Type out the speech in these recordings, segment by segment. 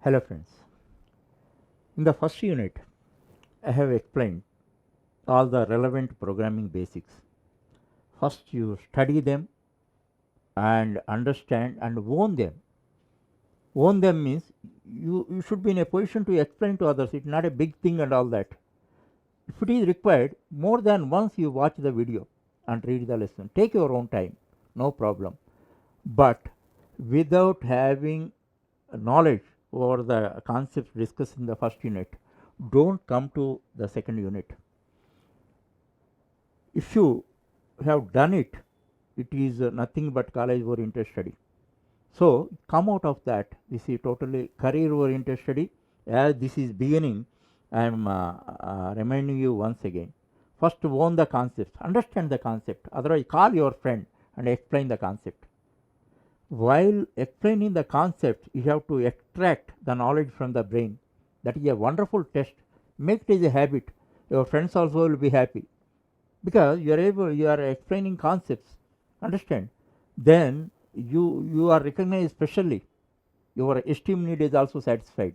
Hello friends. In the first unit, I have explained all the relevant programming basics. First you study them and understand and own them. Own them means you should be in a position to explain to others. It's not a big thing and all that. If it is required, more than once you watch the video and read the lesson. Take your own time, no problem. But without having knowledge over the concepts discussed in the first unit, don't come to the second unit. If you have done it, it is nothing but college oriented study. So come out of that. This is totally career oriented study. As this is beginning, I am reminding you once again. First, own the concepts, understand the concept. Otherwise, call your friend and explain the concept. While explaining the concept, you have to extract the knowledge from the brain. That is a wonderful test. Make it as a habit. Your friends also will be happy because you are explaining concepts. Understand? Then you are recognized specially. Your esteem need is also satisfied.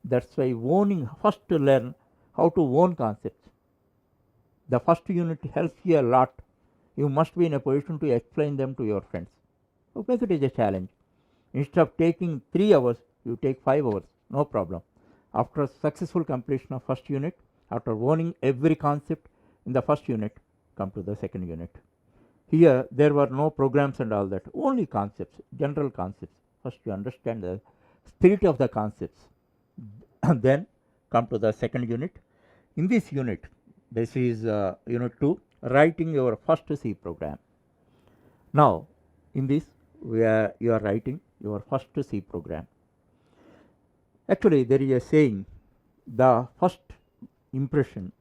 That's why owning first to learn how to own concepts. The first unit helps you a lot. You must be in a position to explain them to your friends. So make it as a challenge. Instead of taking 3 hours, you take 5 hours, no problem. After successful completion of first unit, after owning every concept in the first unit, come to the second unit. Here there were no programs and all that, only concepts, general concepts. First you understand the spirit of the concepts, and then come to the second unit. In this unit, this is unit 2, writing your first C program. Now in this you are writing your first C program. Actually there is a saying, the first impression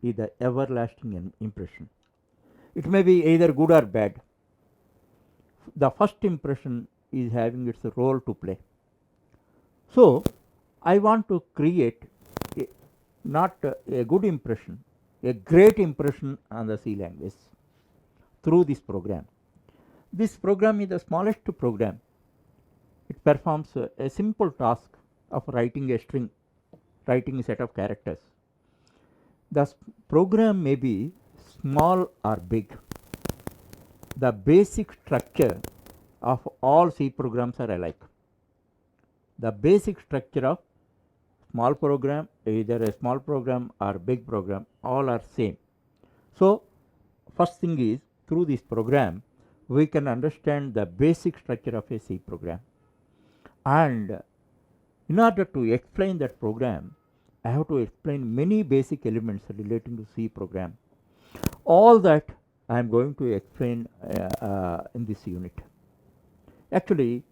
is the everlasting impression. It may be either good or bad. The first impression is having its role to play. So I want to create not a good impression, a great impression on the C language through this program. This program is the smallest program. It performs a simple task of writing a string, writing a set of characters. The program may be small or big. The basic structure of all C programs are alike. The basic structure of small program, either a small program or big program, all are same. So first thing is, through this program we can understand the basic structure of a C program, and in order to explain that program, I have to explain many basic elements relating to C program. All that I am going to explain in this unit. Actually,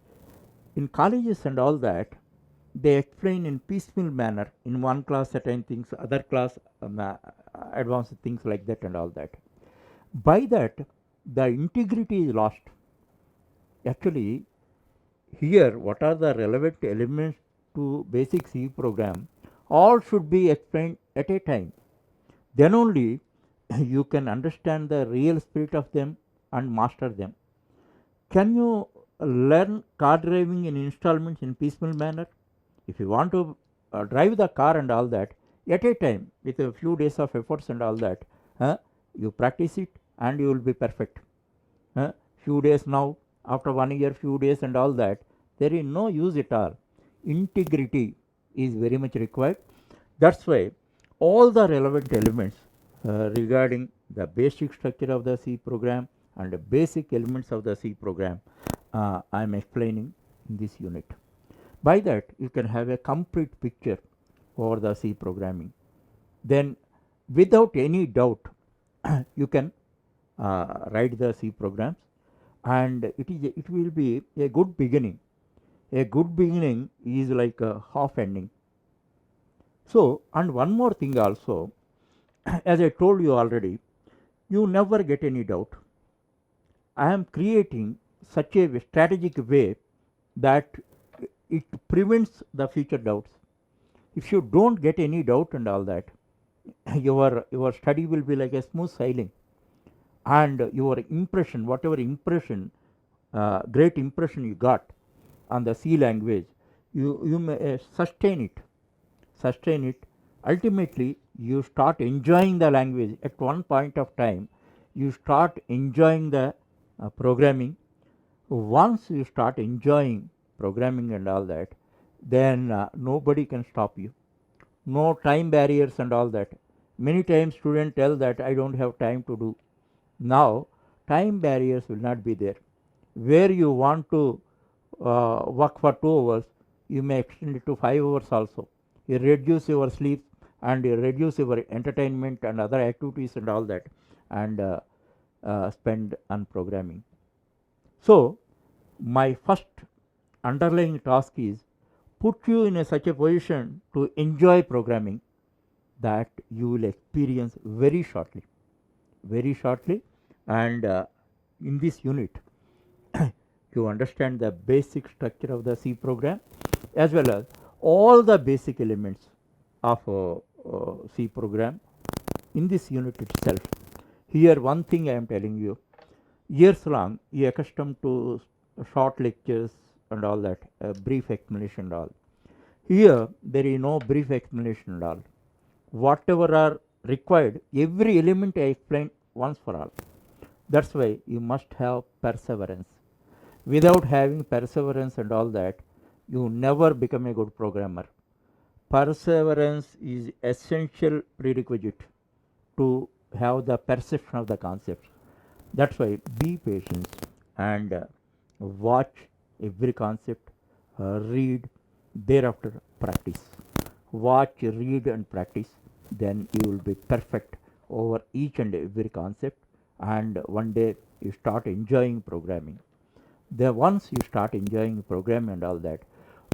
in colleges and all that, they explain in piecemeal manner. In one class certain things, other class advanced things like that and all that. By that, the integrity is lost. Actually, here what are the relevant elements to basic C program, all should be explained at a time. Then only you can understand the real spirit of them and master them. Can you learn car driving in installments in piecemeal manner? If you want to drive the car and all that at a time with a few days of efforts and all that, you practice it and you will be perfect. Few days now, after 1 year, few days and all that, there is no use at all. Integrity is very much required. That's why all the relevant elements regarding the basic structure of the C program and the basic elements of the C program I am explaining in this unit. By that you can have a complete picture over the C programming. Then without any doubt you can write the C programs, and it will be a good beginning. A good beginning is like a half ending. So, and one more thing also, as I told you already, you never get any doubt. I am creating such a strategic way that it prevents the future doubts. If you don't get any doubt and all that, your study will be like a smooth sailing, and your impression, whatever impression, great impression you got on the C language, you may sustain it. Ultimately, you start enjoying the language. At one point of time, you start enjoying the programming. Once you start enjoying programming and all that, then nobody can stop you. No time barriers and all that. Many times students tell that I don't have time to do. Now, time barriers will not be there. Where you want to work for 2 hours, you may extend it to 5 hours also. You reduce your sleep and you reduce your entertainment and other activities and all that, and spend on programming. So, my first underlying task is put you in such a position to enjoy programming that you will experience very shortly, and in this unit you understand the basic structure of the C program as well as all the basic elements of C program in this unit itself. Here one thing I am telling you, years long you are accustomed to short lectures and all that, brief explanation and all. Here there is no brief explanation and all. Whatever are required, every element I explain once for all. That's why you must have perseverance. Without having perseverance and all that, you never become a good programmer. Perseverance is essential prerequisite to have the perception of the concepts. That's why be patient and watch every concept, read, thereafter practice. Watch, read, and practice. Then you will be perfect over each and every concept, and one day you start enjoying programming. Then once you start enjoying programming and all that,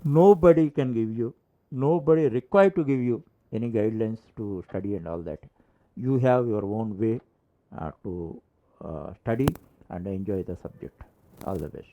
nobody can give you, nobody required to give you any guidelines to study and all that. You have your own way to study and enjoy the subject. All the best.